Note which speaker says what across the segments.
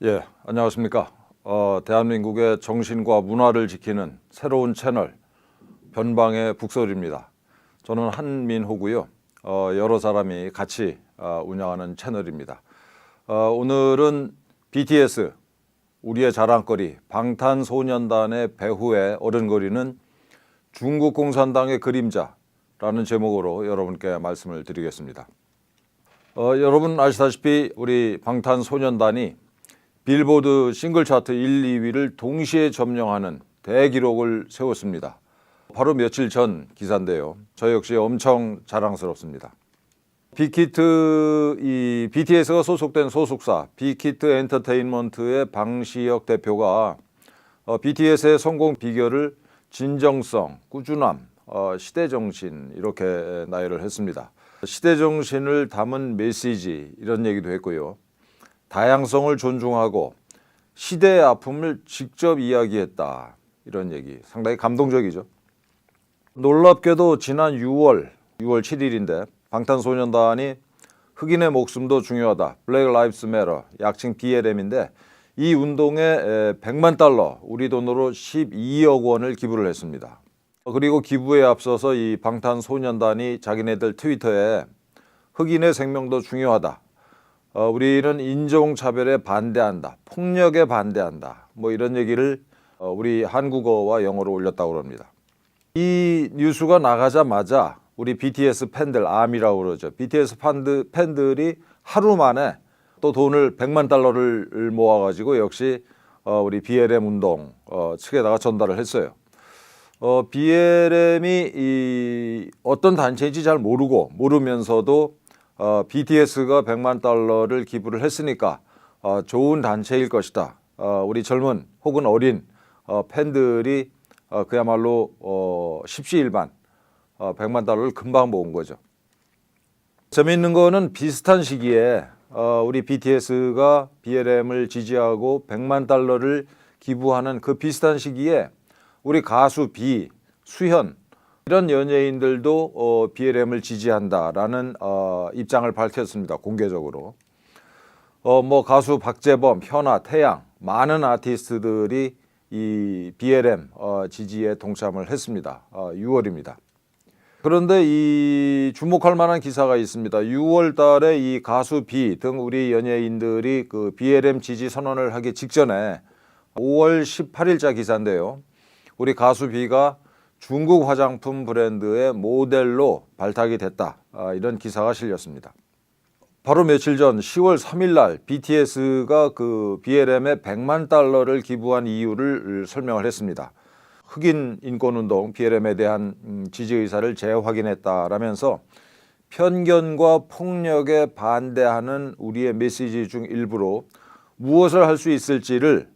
Speaker 1: 예, 안녕하십니까. 대한민국의 정신과 문화를 지키는 새로운 채널 변방의 북소리입니다. 저는 한민호고요. 여러 사람이 같이 운영하는 채널입니다. 오늘은 BTS, 우리의 자랑거리, 방탄소년단의 배후에 어른거리는 중국 공산당의 그림자라는 제목으로 여러분께 말씀을 드리겠습니다. 여러분 아시다시피 우리 방탄소년단이 빌보드 싱글 차트 1, 2위를 동시에 점령하는 대기록을 세웠습니다. 바로 며칠 전 기사인데요. 저 역시 엄청 자랑스럽습니다. 빅히트, 이 BTS가 소속된 소속사 빅히트 엔터테인먼트의 방시혁 대표가 BTS의 성공 비결을 진정성, 꾸준함, 시대정신 이렇게 나열을 했습니다. 시대정신을 담은 메시지 이런 얘기도 했고요. 다양성을 존중하고 시대의 아픔을 직접 이야기했다. 이런 얘기 상당히 감동적이죠. 놀랍게도 지난 6월 7일인데 방탄소년단이 흑인의 목숨도 중요하다. Black Lives Matter, 약칭 BLM인데 이 운동에 100만 달러, 우리 돈으로 12억 원을 기부를 했습니다. 그리고 기부에 앞서서 이 방탄소년단이 자기네들 트위터에 흑인의 생명도 중요하다. 우리는 인종차별에 반대한다. 폭력에 반대한다. 뭐 이런 얘기를 우리 한국어와 영어로 올렸다고 합니다. 이 뉴스가 나가자마자 우리 BTS 팬들, 아미라고 그러죠. BTS 팬들이 하루 만에 또 돈을 100만 달러를 모아가지고 역시 우리 BLM 운동 측에다가 전달을 했어요. BLM이 어떤 단체인지 잘 모르면서도 BTS가 100만 달러를 기부를 했으니까 좋은 단체일 것이다. 우리 젊은 혹은 어린 팬들이 그야말로 십시일반 100만 달러를 금방 모은 거죠. 재미있는 거는 비슷한 시기에 우리 BTS가 BLM을 지지하고 100만 달러를 기부하는 그 비슷한 시기에 우리 가수 수현 이런 연예인들도 BLM을 지지한다라는 입장을 밝혔습니다. 공개적으로. 뭐 가수 박재범, 현아, 태양 많은 아티스트들이 이 BLM 지지에 동참을 했습니다. 6월입니다. 그런데 이 주목할 만한 기사가 있습니다. 6월 달에 이 가수 등 우리 연예인들이 그 BLM 지지 선언을 하기 직전에 5월 18일자 기사인데요. 우리 가수 가 중국 화장품 브랜드의 모델로 발탁이 됐다. 이런 기사가 실렸습니다. 바로 며칠 전 10월 3일 날 BTS가 그 BLM에 100만 달러를 기부한 이유를 설명을 했습니다. 흑인 인권운동 BLM에 대한 지지 의사를 재확인했다라면서 편견과 폭력에 반대하는 우리의 메시지 중 일부로 무엇을 할 수 있을지를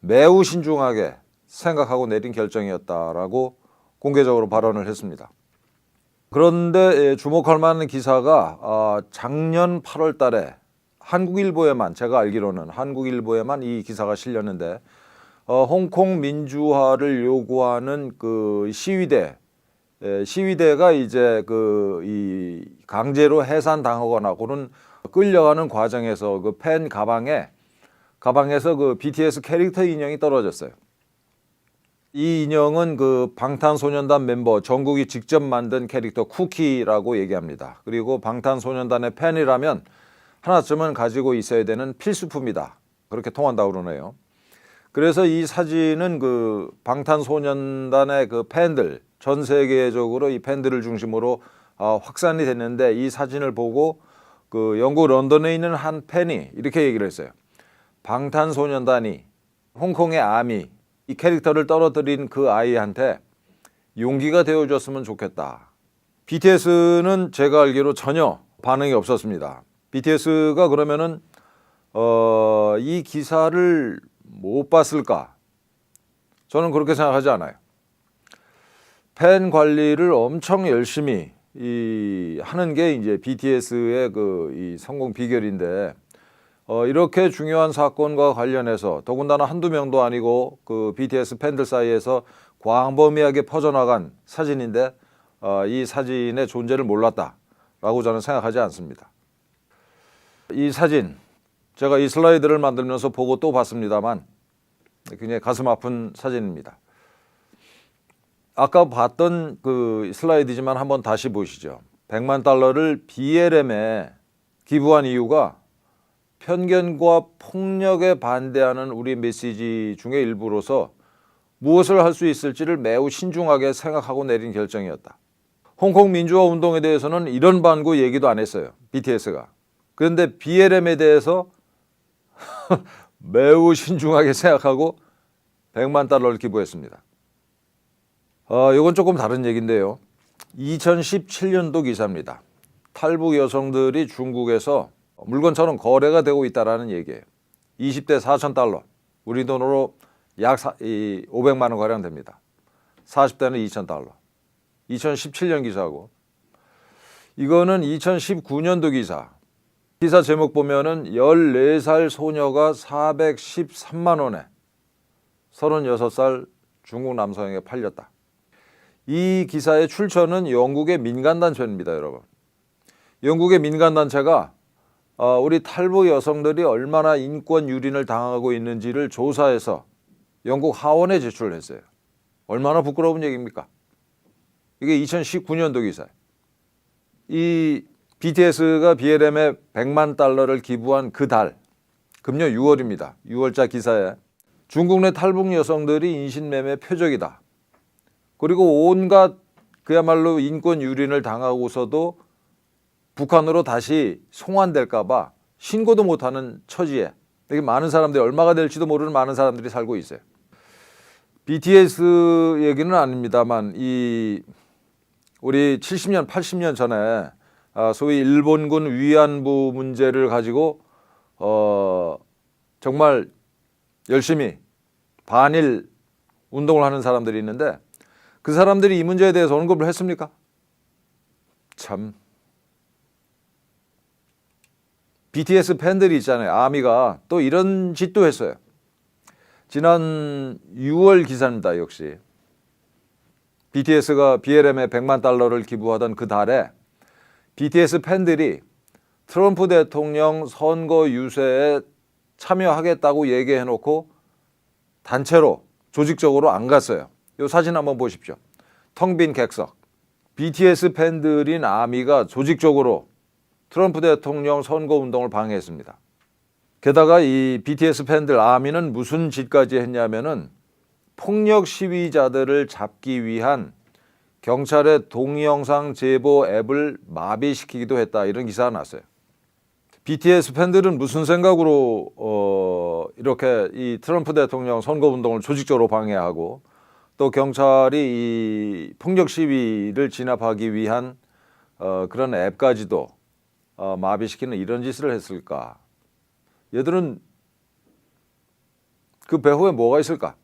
Speaker 1: 매우 신중하게 생각하고 내린 결정이었다라고 공개적으로 발언을 했습니다. 그런데 주목할 만한 기사가 작년 8월 달에 한국일보에만, 제가 알기로는 한국일보에만 이 기사가 실렸는데 홍콩 민주화를 요구하는 그 시위대가 이제 이 강제로 해산당하거나 혹은 끌려가는 과정에서 그 팬 가방에서 그 BTS 캐릭터 인형이 떨어졌어요. 이 인형은 그 방탄소년단 멤버 정국이 직접 만든 캐릭터 쿠키라고 얘기합니다. 그리고 방탄소년단의 팬이라면 하나쯤은 가지고 있어야 되는 필수품이다. 그렇게 통한다고 그러네요. 그래서 이 사진은 그 방탄소년단의 그 팬들, 전 세계적으로 이 팬들을 중심으로 확산이 됐는데 이 사진을 보고 그 영국 런던에 있는 한 팬이 이렇게 얘기를 했어요. 방탄소년단이 홍콩의 아미 이 캐릭터를 떨어뜨린 그 아이한테 용기가 되어줬으면 좋겠다. BTS는 제가 알기로 전혀 반응이 없었습니다. BTS가 그러면은 이 기사를 못 봤을까? 저는 그렇게 생각하지 않아요. 팬 관리를 엄청 열심히 하는 게 이제 BTS의 이 성공 비결인데 이렇게 중요한 사건과 관련해서 더군다나 한두 명도 아니고 그 BTS 팬들 사이에서 광범위하게 퍼져나간 사진인데 이 사진의 존재를 몰랐다라고 저는 생각하지 않습니다. 이 사진 제가 이 슬라이드를 만들면서 보고 또 봤습니다만 굉장히 가슴 아픈 사진입니다. 아까 봤던 그 슬라이드지만 한번 다시 보시죠. 100만 달러를 BLM에 기부한 이유가 편견과 폭력에 반대하는 우리 메시지 중의 일부로서 무엇을 할 수 있을지를 매우 신중하게 생각하고 내린 결정이었다. 홍콩 민주화 운동에 대해서는 이런 반구 얘기도 안 했어요. BTS가. 그런데 BLM에 대해서 매우 신중하게 생각하고 100만 달러를 기부했습니다. 이건 조금 다른 얘기인데요. 2017년도 기사입니다. 탈북 여성들이 중국에서 물건처럼 거래가 되고 있다는 얘기예요. 20대 4,000달러, 우리 돈으로 약 500만 원 가량 됩니다. 40대는 2,000달러. 2017년 기사고, 이거는 2019년도 기사. 기사 제목 보면은 14살 소녀가 413만 원에 36살 중국 남성에게 팔렸다. 이 기사의 출처는 영국의 민간단체입니다, 여러분. 영국의 민간단체가 우리 탈북 여성들이 얼마나 인권 유린을 당하고 있는지를 조사해서 영국 하원에 제출을 했어요. 얼마나 부끄러운 얘기입니까? 이게 2019년도 기사예요. 이 BTS가 BLM에 100만 달러를 기부한 그 달, 금년 6월입니다. 6월자 기사에 중국 내 탈북 여성들이 인신매매 표적이다. 그리고 온갖 그야말로 인권 유린을 당하고서도 북한으로 다시 송환될까 봐 신고도 못하는 처지에 되게 많은 사람들이, 얼마가 될지도 모르는 많은 사람들이 살고 있어요. BTS 얘기는 아닙니다만 우리 70년, 80년 전에 소위 일본군 위안부 문제를 가지고 정말 열심히 반일 운동을 하는 사람들이 있는데, 그 사람들이 이 문제에 대해서 언급을 했습니까? 참. BTS 팬들이 있잖아요. 아미가 또 이런 짓도 했어요. 지난 6월 기사입니다. 역시 BTS가 BLM에 100만 달러를 기부하던 그 달에 BTS 팬들이 트럼프 대통령 선거 유세에 참여하겠다고 얘기해놓고 단체로 조직적으로 안 갔어요. 이 사진 한번 보십시오. 텅 빈 객석. BTS 팬들인 아미가 조직적으로 트럼프 대통령 선거운동을 방해했습니다. 게다가 이 BTS 팬들 아미는 무슨 짓까지 했냐면은 폭력 시위자들을 잡기 위한 경찰의 동영상 제보 앱을 마비시키기도 했다, 이런 기사가 났어요. BTS 팬들은 무슨 생각으로 이렇게 이 트럼프 대통령 선거운동을 조직적으로 방해하고 또 경찰이 이 폭력 시위를 진압하기 위한 그런 앱까지도 마비시키는 이런 짓을 했을까? 얘들은 그 배후에 뭐가 있을까?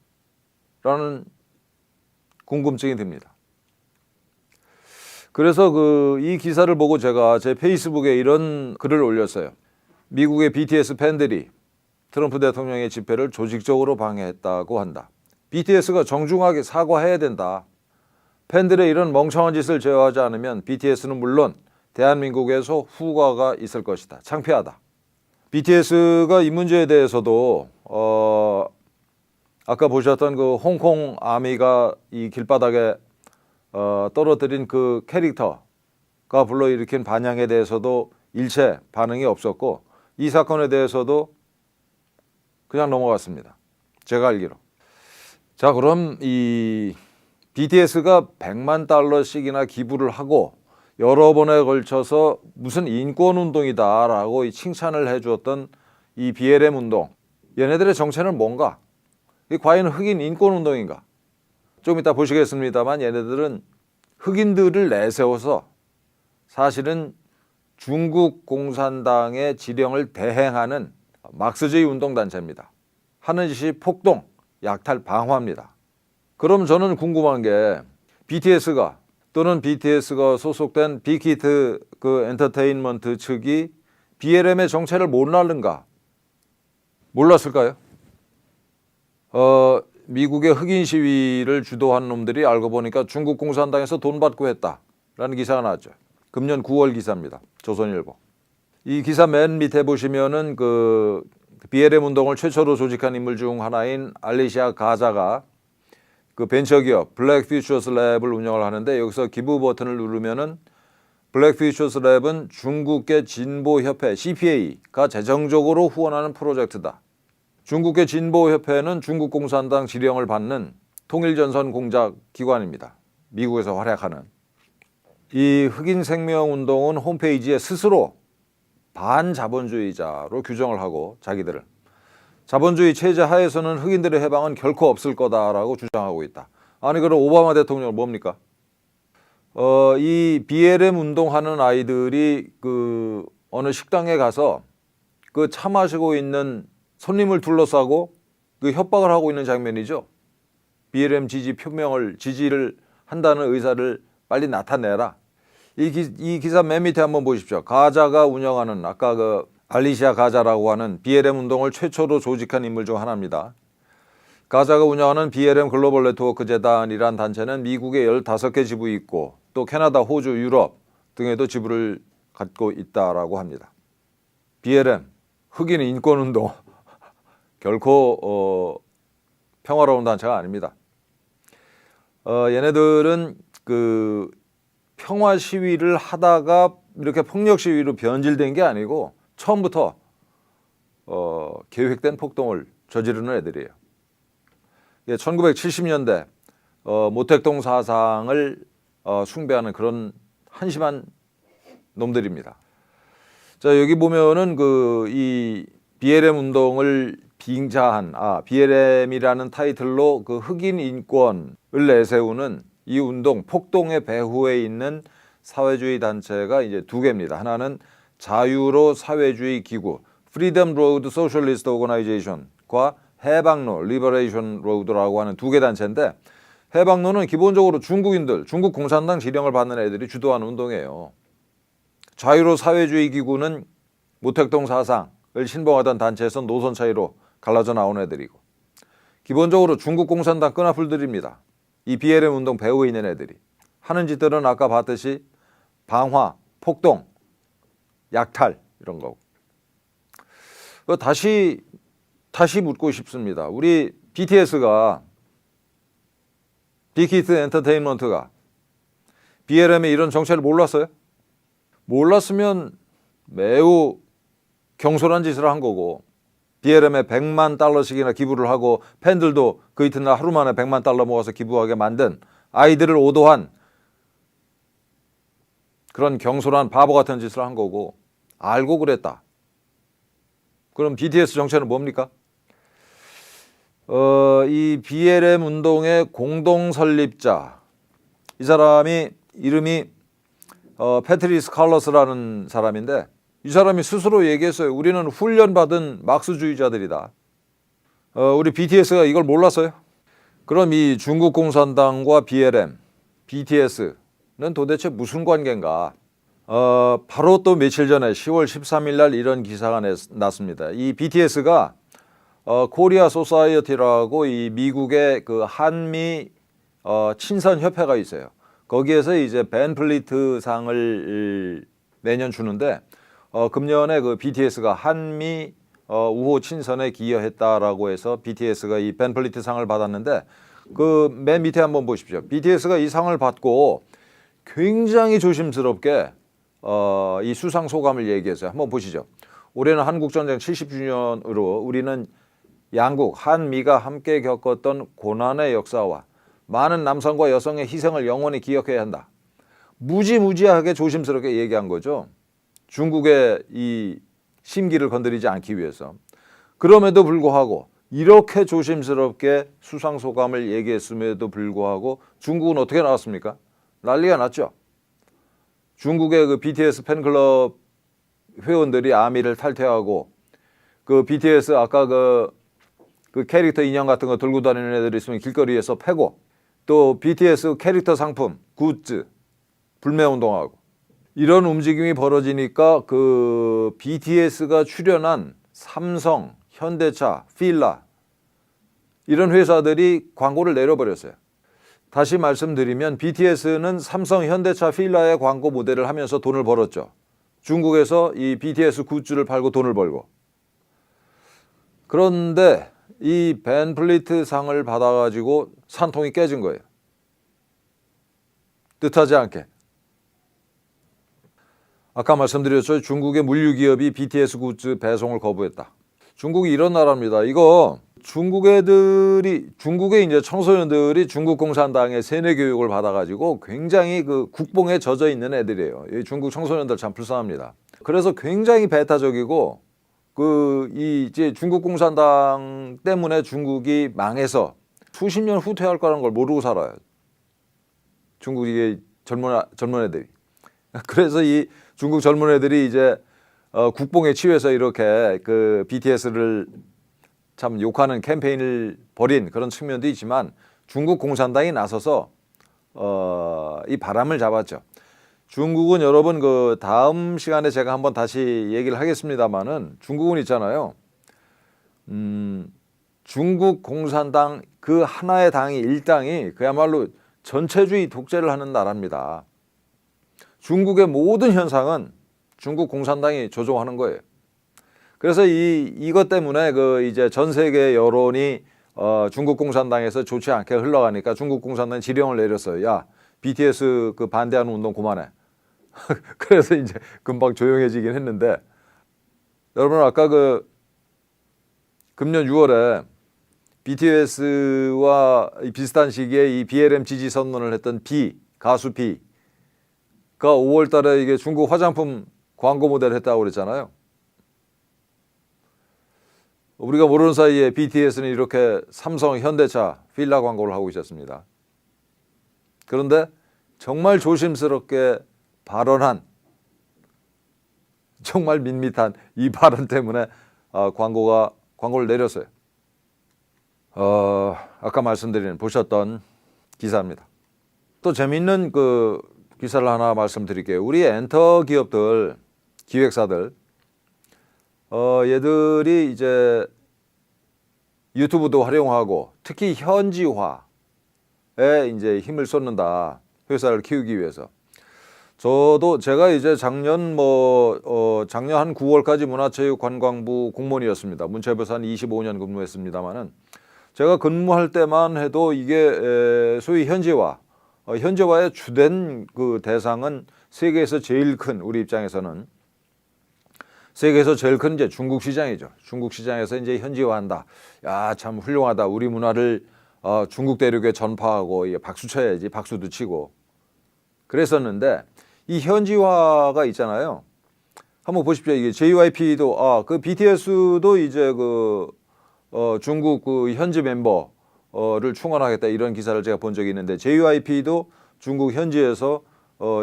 Speaker 1: 라는 궁금증이 듭니다. 그래서 이 기사를 보고 제가 제 페이스북에 이런 글을 올렸어요. 미국의 BTS 팬들이 트럼프 대통령의 집회를 조직적으로 방해했다고 한다. BTS가 정중하게 사과해야 된다. 팬들의 이런 멍청한 짓을 제어하지 않으면 BTS는 물론 대한민국에서 후과가 있을 것이다. 창피하다. BTS가 이 문제에 대해서도 아까 보셨던 그 홍콩 아미가 이 길바닥에 떨어뜨린 그 캐릭터가 불러일으킨 반향에 대해서도 일체 반응이 없었고, 이 사건에 대해서도 그냥 넘어갔습니다. 제가 알기로. 자, 그럼 이 BTS가 100만 달러씩이나 기부를 하고 여러 번에 걸쳐서 무슨 인권운동이다라고 칭찬을 해주었던 이 BLM 운동, 얘네들의 정체는 뭔가? 이게 과연 흑인 인권운동인가? 좀 이따 보시겠습니다만 얘네들은 흑인들을 내세워서 사실은 중국 공산당의 지령을 대행하는 막스주의 운동단체입니다. 하는 짓이 폭동, 약탈, 방화입니다. 그럼 저는 궁금한 게 BTS가 또는 BTS가 소속된 빅히트 그 엔터테인먼트 측이 BLM의 정체를 몰랐는가? 몰랐을까요? 미국의 흑인 시위를 주도한 놈들이 알고 보니까 중국 공산당에서 돈 받고 했다라는 기사가 나왔죠. 금년 9월 기사입니다. 조선일보. 이 기사 맨 밑에 보시면은 그 BLM 운동을 최초로 조직한 인물 중 하나인 알리시아 가자가 그 벤처기업 블랙 퓨처스 랩을 운영을 하는데, 여기서 기부 버튼을 누르면은 블랙 퓨처스 랩은 중국계 진보협회 CPA가 재정적으로 후원하는 프로젝트다. 중국계 진보협회는 중국 공산당 지령을 받는 통일전선 공작 기관입니다. 미국에서 활약하는. 이 흑인생명운동은 홈페이지에 스스로 반자본주의자로 규정을 하고 자기들을 자본주의 체제 하에서는 흑인들의 해방은 결코 없을 거다라고 주장하고 있다. 아니 그럼 오바마 대통령은 뭡니까? 이 BLM 운동하는 아이들이 그 어느 식당에 가서 그 차 마시고 있는 손님을 둘러싸고 그 협박을 하고 있는 장면이죠. BLM 지지를 한다는 의사를 빨리 나타내라. 이 기사 맨 밑에 한번 보십시오. 가자가 운영하는 아까 그 알리시아 가자라고 하는 BLM 운동을 최초로 조직한 인물 중 하나입니다. 가자가 운영하는 BLM 글로벌 네트워크 재단이란 단체는 미국에 15개 지부이 있고 또 캐나다, 호주, 유럽 등에도 지부를 갖고 있다라고 합니다. BLM, 흑인 인권운동 결코 평화로운 단체가 아닙니다. 얘네들은 그 평화 시위를 하다가 이렇게 폭력 시위로 변질된 게 아니고 처음부터 계획된 폭동을 저지르는 애들이에요. 1970년대 모택동 사상을 숭배하는 그런 한심한 놈들입니다. 자, 여기 보면은 이 BLM 운동을 빙자한 BLM이라는 타이틀로 그 흑인 인권을 내세우는 이 운동 폭동의 배후에 있는 사회주의 단체가 이제 두 개입니다. 하나는 자유로 사회주의 기구 Freedom Road Socialist Organization과 해방로 Liberation Road라고 하는 두 개 단체인데, 해방로는 기본적으로 중국인들, 중국 공산당 지령을 받는 애들이 주도하는 운동이에요. 자유로 사회주의 기구는 모택동 사상을 신봉하던 단체에서 노선 차이로 갈라져 나온 애들이고, 기본적으로 중국 공산당 끈앞풀들입니다. 이 BLM 운동 배후에 있는 애들이 하는 짓들은 아까 봤듯이 방화, 폭동, 약탈 이런 거고. 다시 묻고 싶습니다. 우리 BTS가 빅히트 엔터테인먼트가 BLM의 이런 정체를 몰랐어요? 몰랐으면 매우 경솔한 짓을 한 거고, BLM에 $100만 기부를 하고 팬들도 그 이튿날 하루 만에 $100만 모아서 기부하게 만든 아이들을 오도한 그런 경솔한 바보 같은 짓을 한 거고, 알고 그랬다. 그럼 BTS 정체는 뭡니까? 이 BLM 운동의 공동 설립자, 이 사람이 이름이 패트리스 칼러스라는 사람인데, 이 사람이 스스로 얘기했어요. 우리는 훈련받은 막스주의자들이다. 우리 BTS가 이걸 몰랐어요? 그럼 이 중국 공산당과 BLM, BTS는 도대체 무슨 관계인가? 바로 또 며칠 전에 10월 13일 날 이런 기사가 났습니다. 이 BTS가 코리아 소사이어티라고 이 미국의 그 한미 친선 협회가 있어요. 거기에서 이제 벤 플리트 상을 매년 주는데, 금년에 그 BTS가 한미 우호 친선에 기여했다라고 해서 BTS가 이 벤 플리트 상을 받았는데, 그 맨 밑에 한번 보십시오. BTS가 이 상을 받고 굉장히 조심스럽게 이 수상 소감을 얘기했어요. 한번 보시죠. 올해는 한국전쟁 70주년으로 우리는 양국 한미가 함께 겪었던 고난의 역사와 많은 남성과 여성의 희생을 영원히 기억해야 한다. 무지무지하게 조심스럽게 얘기한 거죠. 중국의 이 심기를 건드리지 않기 위해서. 그럼에도 불구하고 이렇게 조심스럽게 수상소감을 얘기했음에도 불구하고 중국은 어떻게 나왔습니까? 난리가 났죠. 중국의 그 BTS 팬클럽 회원들이 아미를 탈퇴하고, 그 BTS 아까 그 캐릭터 인형 같은 거 들고 다니는 애들 있으면 길거리에서 패고, 또 BTS 캐릭터 상품, 굿즈 불매운동하고, 이런 움직임이 벌어지니까 그 BTS가 출연한 삼성, 현대차, 필라 이런 회사들이 광고를 내려버렸어요. 다시 말씀드리면 BTS는 삼성, 현대차, 필라의 광고 모델을 하면서 돈을 벌었죠. 중국에서 이 BTS 굿즈를 팔고 돈을 벌고. 그런데 이 벤 플리트 상을 받아가지고 산통이 깨진 거예요. 뜻하지 않게. 아까 말씀드렸죠. 중국의 물류기업이 BTS 굿즈 배송을 거부했다. 중국이 이런 나라입니다. 이거 중국의 이제 청소년들이 중국 공산당의 세뇌 교육을 받아가지고 굉장히 그 국뽕에 젖어 있는 애들이에요. 이 중국 청소년들 참 불쌍합니다. 그래서 굉장히 배타적이고 이제 중국 공산당 때문에 중국이 망해서 수십 년 후퇴할 거라는 걸 모르고 살아요. 중국의 젊은 애들이. 그래서 이 중국 젊은 애들이 이제 국뽕에 취해서 이렇게 그 BTS를 참 욕하는 캠페인을 벌인 그런 측면도 있지만 중국 공산당이 나서서 이 바람을 잡았죠. 중국은 여러분 그 다음 시간에 제가 한번 다시 얘기를 하겠습니다만은 중국은 있잖아요. 중국 공산당 그 하나의 당이 일당이 그야말로 전체주의 독재를 하는 나라입니다. 중국의 모든 현상은 중국 공산당이 조종하는 거예요. 그래서 이것 때문에 그 이제 전 세계 여론이 중국 공산당에서 좋지 않게 흘러가니까 중국 공산당이 지령을 내렸어요. 야, BTS 그 반대하는 운동 그만해. 그래서 이제 금방 조용해지긴 했는데, 여러분 아까 그 금년 6월에 BTS와 비슷한 시기에 이 BLM 지지 선언을 했던 가수 B가 5월 달에 이게 중국 화장품 광고 모델을 했다고 그랬잖아요. 우리가 모르는 사이에 BTS는 이렇게 삼성, 현대차, 필라 광고를 하고 있었습니다. 그런데 정말 조심스럽게 발언한 정말 밋밋한 이 발언 때문에 광고를 내렸어요. 아까 보셨던 기사입니다. 또 재미있는 그 기사를 하나 말씀드릴게요. 우리 엔터 기업들, 기획사들, 얘들이 이제 유튜브도 활용하고 특히 현지화에 이제 힘을 쏟는다. 회사를 키우기 위해서. 제가 이제 작년 한 9월까지 문화체육관광부 공무원이었습니다. 문체부에서 한 25년 근무했습니다만은 제가 근무할 때만 해도 이게 소위 현지화의 주된 그 대상은 세계에서 제일 큰, 우리 입장에서는 세계에서 제일 큰 이제 중국 시장이죠. 중국 시장에서 이제 현지화한다. 야, 참 훌륭하다. 우리 문화를 중국 대륙에 전파하고 이게 박수 쳐야지. 박수도 치고. 그랬었는데 이 현지화가 있잖아요. 한번 보십시오. 이게 JYP도 그 BTS도 이제 중국 그 현지 멤버를 충원하겠다 이런 기사를 제가 본 적이 있는데 JYP도 중국 현지에서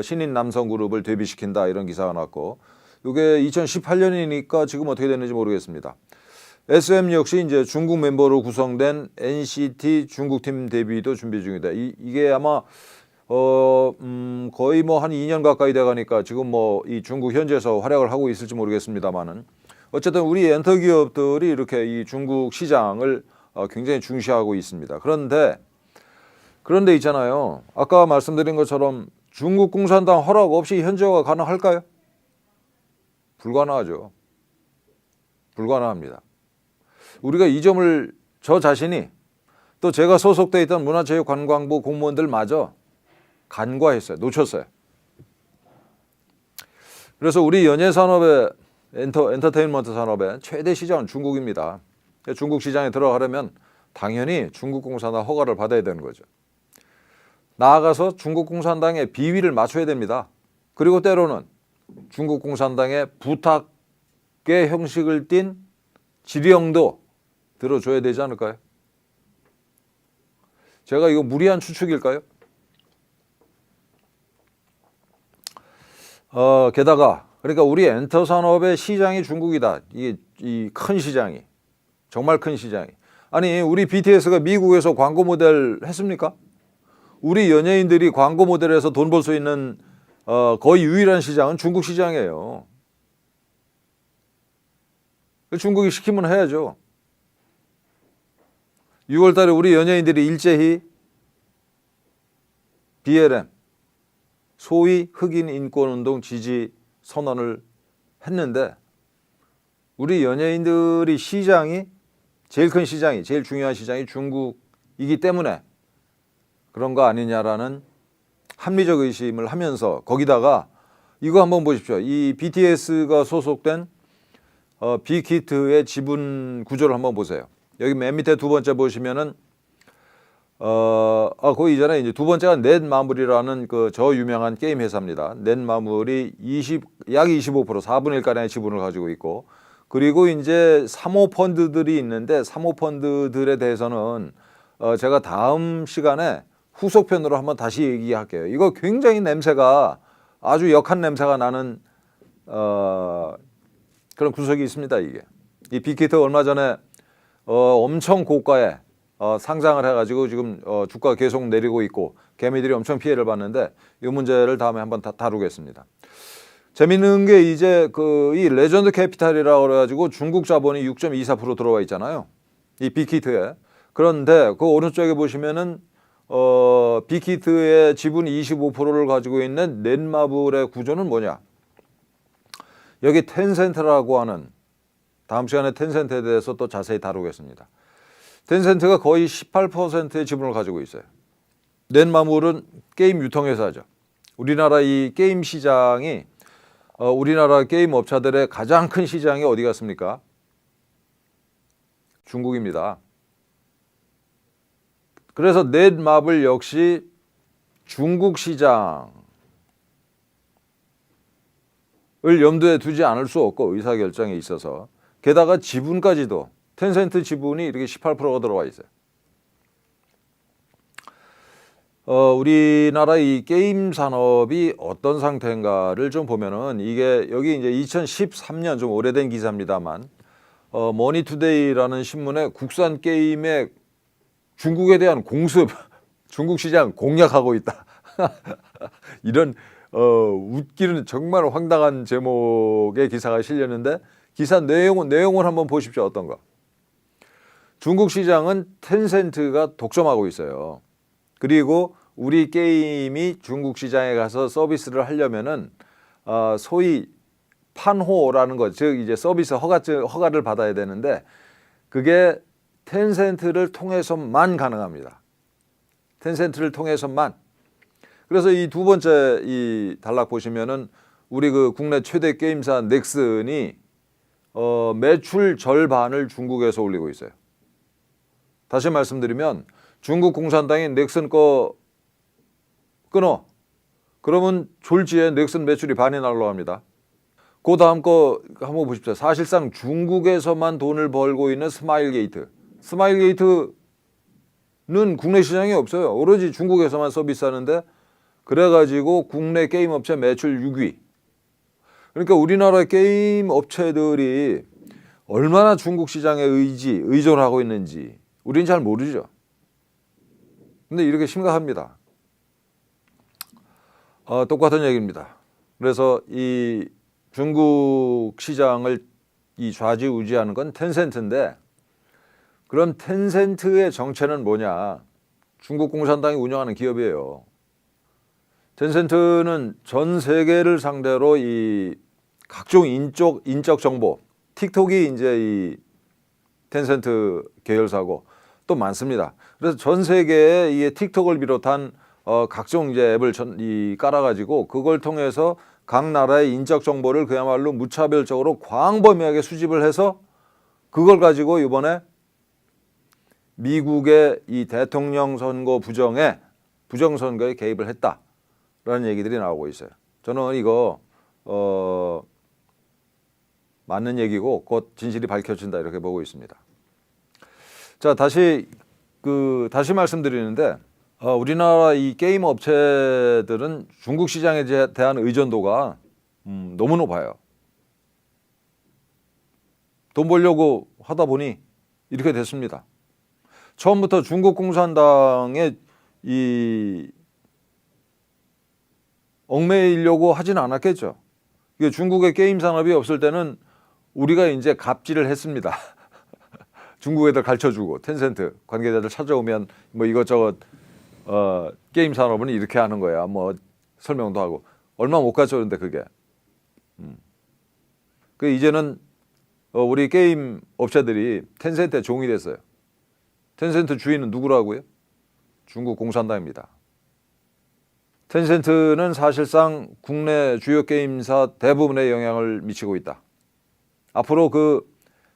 Speaker 1: 신인 남성 그룹을 데뷔시킨다 이런 기사가 났고 이게 2018년이니까 지금 어떻게 됐는지 모르겠습니다. SM 역시 이제 중국 멤버로 구성된 NCT 중국팀 데뷔도 준비 중이다. 이게 아마 거의 한 2년 가까이 돼가니까 지금 이 중국 현지에서 활약을 하고 있을지 모르겠습니다만은 어쨌든 우리 엔터 기업들이 이렇게 이 중국 시장을 굉장히 중시하고 있습니다. 그런데 있잖아요. 아까 말씀드린 것처럼 중국 공산당 허락 없이 현지화가 가능할까요? 불가능하죠. 불가능합니다. 우리가 이 점을 저 자신이 또 제가 소속돼 있던 문화체육관광부 공무원들마저 간과했어요. 놓쳤어요. 그래서 우리 연예산업의 엔터테인먼트 산업의 최대 시장은 중국입니다. 중국 시장에 들어가려면 당연히 중국 공산당 허가를 받아야 되는 거죠. 나아가서 중국 공산당의 비위를 맞춰야 됩니다. 그리고 때로는 중국 공산당의 부탁의 형식을 띤 지령도 들어줘야 되지 않을까요? 제가 이거 무리한 추측일까요? 게다가 그러니까 우리 엔터 산업의 시장이 중국이다. 이게 이 큰 시장이 정말 큰 시장이. 아니 우리 BTS가 미국에서 광고 모델 했습니까? 우리 연예인들이 광고 모델에서 돈 벌 수 있는 거의 유일한 시장은 중국 시장이에요. 중국이 시키면 해야죠. 6월 달에 우리 연예인들이 일제히 BLM 소위 흑인 인권운동 지지 선언을 했는데 우리 연예인들이 시장이 제일 큰 시장이 제일 중요한 시장이 중국이기 때문에 그런 거 아니냐라는 합리적 의심을 하면서 거기다가 이거 한번 보십시오. 이 BTS가 소속된 빅히트의 지분 구조를 한번 보세요. 여기 맨 밑에 두 번째 보시면은 그 이전에 이제 두 번째가 넷마블이라는 그 저 유명한 게임 회사입니다. 넷마블이 약 25% 4분의 1가량의 지분을 가지고 있고 그리고 이제 사모펀드들이 있는데 사모펀드들에 대해서는 제가 다음 시간에 후속편으로 한번 다시 얘기할게요. 이거 굉장히 냄새가 아주 역한 냄새가 나는 그런 구석이 있습니다. 이게 이 빅히트 얼마 전에 엄청 고가에 상장을 해가지고 지금 주가 계속 내리고 있고 개미들이 엄청 피해를 봤는데 이 문제를 다음에 한번 다루겠습니다. 재밌는 게 이제 이 레전드 캐피탈이라고 그래가지고 중국 자본이 6.24% 들어와 있잖아요. 이 빅히트에. 그런데 그 오른쪽에 보시면은 빅히트의 지분 25%를 가지고 있는 넷마블의 구조는 뭐냐? 여기 텐센트라고 하는 다음 시간에 텐센트에 대해서 또 자세히 다루겠습니다. 텐센트가 거의 18%의 지분을 가지고 있어요. 넷마블은 게임 유통회사죠. 우리나라 이 게임 시장이 우리나라 게임 업체들의 가장 큰 시장이 어디 갔습니까? 중국입니다. 그래서 넷마블 역시 중국 시장을 염두에 두지 않을 수 없고 의사결정에 있어서 게다가 지분까지도 텐센트 지분이 이렇게 18%가 들어와 있어요. 우리나라 이 게임 산업이 어떤 상태인가를 좀 보면은 이게 여기 이제 2013년 좀 오래된 기사입니다만 머니투데이라는 신문에 국산 게임의 중국에 대한 공습, 중국 시장 공략하고 있다. 이런 웃기는 정말 황당한 제목의 기사가 실렸는데 기사 내용을 한번 보십시오. 어떤가? 중국 시장은 텐센트가 독점하고 있어요. 그리고 우리 게임이 중국 시장에 가서 서비스를 하려면은 소위 판호라는 것, 즉 이제 서비스 허가를 받아야 되는데 그게 텐센트를 통해서만 가능합니다. 텐센트를 통해서만. 그래서 이 두 번째 이 단락 보시면은 우리 그 국내 최대 게임사 넥슨이 매출 절반을 중국에서 올리고 있어요. 다시 말씀드리면 중국 공산당이 넥슨 거 끊어. 그러면 졸지에 넥슨 매출이 반이 날라갑니다. 그 다음 거 한번 보십시오. 사실상 중국에서만 돈을 벌고 있는 스마일게이트. 스마일게이트는 국내 시장이 없어요. 오로지 중국에서만 서비스하는데 그래가지고 국내 게임 업체 매출 6위. 그러니까 우리나라 게임 업체들이 얼마나 중국 시장에 의존하고 있는지 우리는 잘 모르죠. 근데 이렇게 심각합니다. 똑같은 얘기입니다. 그래서 이 중국 시장을 이 좌지우지하는 건 텐센트인데 그럼 텐센트의 정체는 뭐냐? 중국 공산당이 운영하는 기업이에요. 텐센트는 전 세계를 상대로 이 각종 인적 정보, 틱톡이 이제 이 텐센트 계열사고 또 많습니다. 그래서 전 세계에 이 틱톡을 비롯한 각종 이제 앱을 깔아가지고 그걸 통해서 각 나라의 인적 정보를 그야말로 무차별적으로 광범위하게 수집을 해서 그걸 가지고 이번에 미국의 이 대통령 선거 부정선거에 개입을 했다라는 얘기들이 나오고 있어요. 저는 이거 맞는 얘기고 곧 진실이 밝혀진다 이렇게 보고 있습니다. 자, 다시 말씀드리는데 우리나라 이 게임 업체들은 중국 시장에 대한 의존도가 너무 높아요. 돈 벌려고 하다 보니 이렇게 됐습니다. 처음부터 중국 공산당에 이 얽매이려고 하진 않았겠죠. 이게 중국의 게임 산업이 없을 때는 우리가 이제 갑질을 했습니다. 중국 애들 가르쳐주고 텐센트 관계자들 찾아오면 뭐 이것저것 게임 산업은 이렇게 하는 거야. 뭐 설명도 하고 얼마 못 가져오는데 그게. 그 이제는 우리 게임 업체들이 텐센트의 종이 됐어요. 텐센트 주인은 누구라고요? 중국 공산당입니다. 텐센트는 사실상 국내 주요 게임사 대부분에 영향을 미치고 있다. 앞으로 그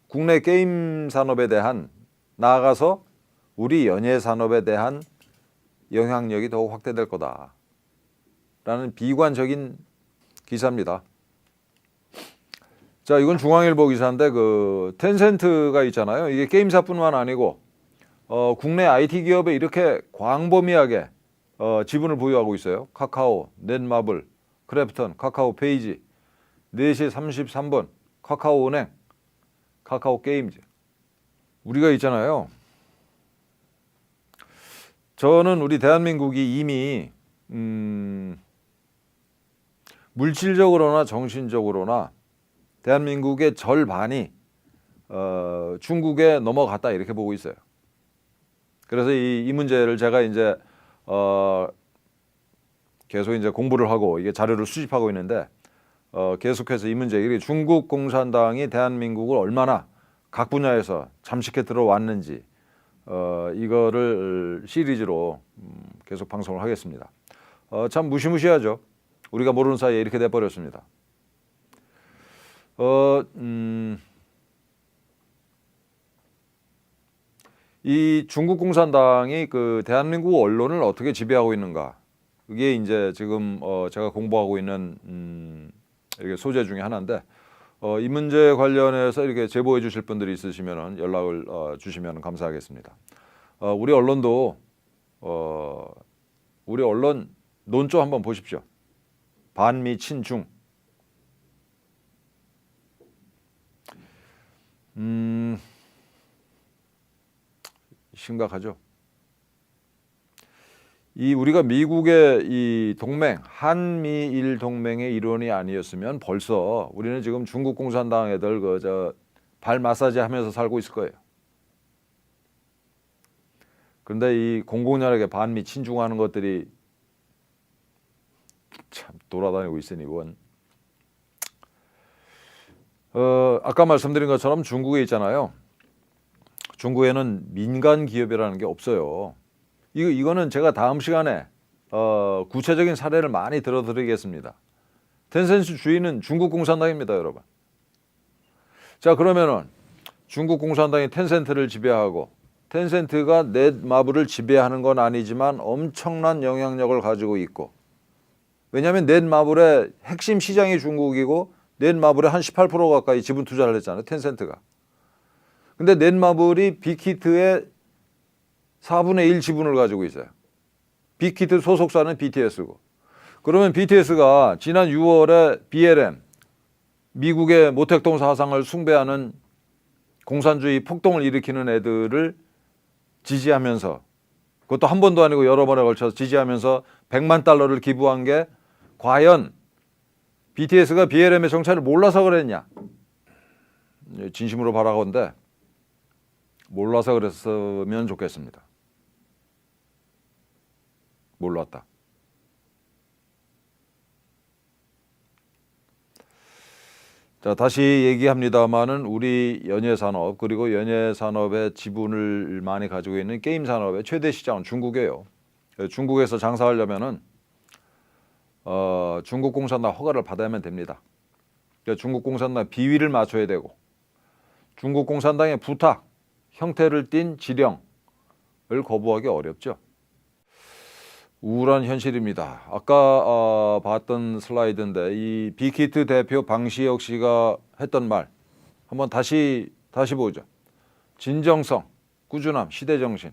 Speaker 1: 국내 게임 산업에 대한, 나아가서 우리 연예 산업에 대한 영향력이 더욱 확대될 거다라는 비관적인 기사입니다. 자, 이건 중앙일보 기사인데 그 텐센트가 있잖아요. 이게 게임사뿐만 아니고 국내 IT 기업에 이렇게 광범위하게 지분을 보유하고 있어요. 카카오, 넷마블, 크래프톤, 카카오 페이지, 4시 33분, 카카오은행, 카카오 게임즈. 우리가 있잖아요. 저는 우리 대한민국이 이미 물질적으로나 정신적으로나 대한민국의 절반이 중국에 넘어갔다 이렇게 보고 있어요. 그래서 이 문제를 제가 이제 계속 이제 공부를 하고 이게 자료를 수집하고 있는데 계속해서 이 문제, 중국 공산당이 대한민국을 얼마나 각 분야에서 잠식해 들어왔는지 이거를 시리즈로 계속 방송을 하겠습니다. 참 무시무시하죠. 우리가 모르는 사이에 이렇게 돼버렸습니다. 이 중국 공산당이 그 대한민국 언론을 어떻게 지배하고 있는가? 그게 이제 지금 제가 공부하고 있는 이렇게 소재 중에 하나인데 이 문제 관련해서 이렇게 제보해 주실 분들이 있으시면 연락을 주시면 감사하겠습니다. 우리 언론도 우리 언론 논조 한번 보십시오. 반미 친중. 심각하죠. 이 우리가 미국의 이 동맹, 한미일 동맹의 일원이 아니었으면 벌써 우리는 지금 중국 공산당 애들 발 마사지 하면서 살고 있을 거예요. 그런데 이 공공연하게 반미 친중하는 것들이 참 돌아다니고 있으니 원. 아까 말씀드린 것처럼 중국에 있잖아요. 중국에는 민간 기업이라는 게 없어요. 이거는 제가 다음 시간에 구체적인 사례를 많이 들어드리겠습니다. 텐센트 주인은 중국 공산당입니다, 여러분. 자, 그러면은 중국 공산당이 텐센트를 지배하고 텐센트가 넷마블을 지배하는 건 아니지만 엄청난 영향력을 가지고 있고, 왜냐하면 넷마블의 핵심 시장이 중국이고 넷마블의 한 18% 가까이 지분 투자를 했잖아요, 텐센트가. 근데 넷마블이 빅히트의 4분의 1 지분을 가지고 있어요. 빅히트 소속사는 BTS고. 그러면 BTS가 지난 6월에 BLM, 미국의 모택동 사상을 숭배하는 공산주의 폭동을 일으키는 애들을 지지하면서, 그것도 한 번도 아니고 여러 번에 걸쳐서 지지하면서 100만 달러를 기부한 게 과연 BTS가 BLM의 정체를 몰라서 그랬냐? 진심으로 바라건대 몰라서 그랬으면 좋겠습니다. 몰랐다. 자, 다시 얘기합니다마는 우리 연예산업, 그리고 연예산업의 지분을 많이 가지고 있는 게임 산업의 최대 시장은 중국이에요. 중국에서 장사하려면은 중국 공산당 허가를 받아야만 됩니다. 그러니까 중국 공산당 비위를 맞춰야 되고, 중국 공산당의 부탁, 형태를 띤 지령을 거부하기 어렵죠. 우울한 현실입니다. 아까 봤던 슬라이드인데 이 빅히트 대표 방시혁 씨가 했던 말 한번 다시 보죠. 진정성, 꾸준함, 시대정신.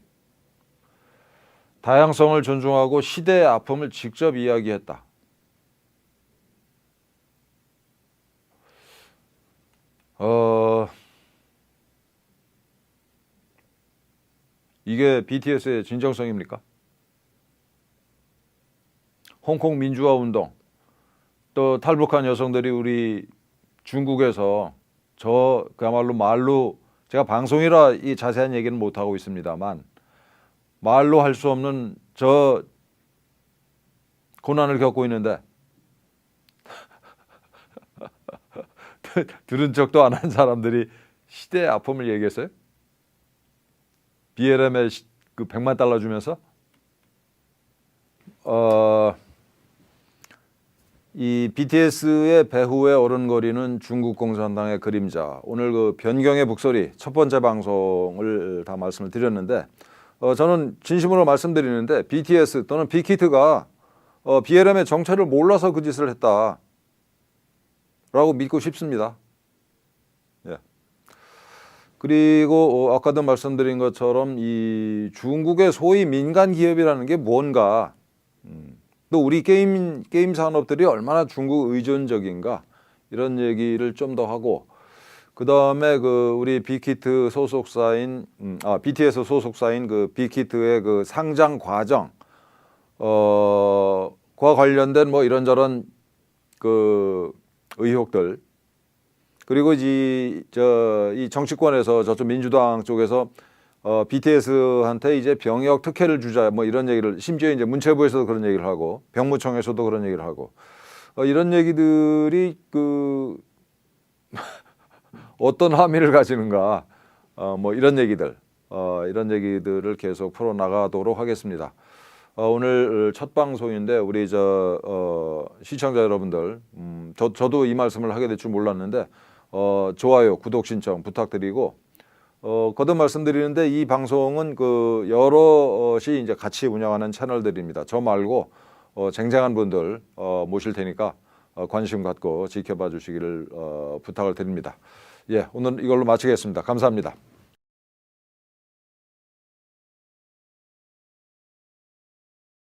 Speaker 1: 다양성을 존중하고 시대의 아픔을 직접 이야기했다. 이게 BTS의 진정성입니까? 홍콩 민주화 운동, 또 탈북한 여성들이 우리 중국에서 그야말로 말로, 제가 방송이라 이 자세한 얘기는 못하고 있습니다만 말로 할 수 없는 저 고난을 겪고 있는데 들은 척도 안 한 사람들이 시대의 아픔을 얘기했어요. BLM에 그 100만 달러 주면서 이 BTS의 배후에 어른거리는 중국 공산당의 그림자. 오늘 그 변경의 북소리 첫 번째 방송을 다 말씀을 드렸는데 저는 진심으로 말씀드리는데 BTS 또는 빅히트가 BLM의 정체를 몰라서 그 짓을 했다라고 믿고 싶습니다. 예. 그리고 아까도 말씀드린 것처럼 이 중국의 소위 민간 기업이라는 게 뭔가, 또 우리 게임 산업들이 얼마나 중국 의존적인가 이런 얘기를 좀 더 하고, 그 다음에 그 우리 빅히트 소속사인 BTS 소속사인 그 빅히트의 그 상장 과정 과 관련된 뭐 이런저런 그 의혹들, 그리고 이 정치권에서 저쪽 민주당 쪽에서 BTS한테 이제 병역 특혜를 주자 뭐 이런 얘기를, 심지어 이제 문체부에서도 그런 얘기를 하고 병무청에서도 그런 얘기를 하고 이런 얘기들이 그 어떤 함의를 가지는가, 뭐 이런 얘기들을 계속 풀어 나가도록 하겠습니다. 오늘 첫 방송인데 우리 시청자 여러분들, 저도 이 말씀을 하게 될 줄 몰랐는데 좋아요, 구독 신청 부탁드리고, 거듭 말씀드리는데 이 방송은 그 여럿이 이제 같이 운영하는 채널들입니다. 저 말고 쟁쟁한 분들 모실 테니까 관심 갖고 지켜봐 주시기를 부탁을 드립니다. 예, 오늘 이걸로 마치겠습니다. 감사합니다.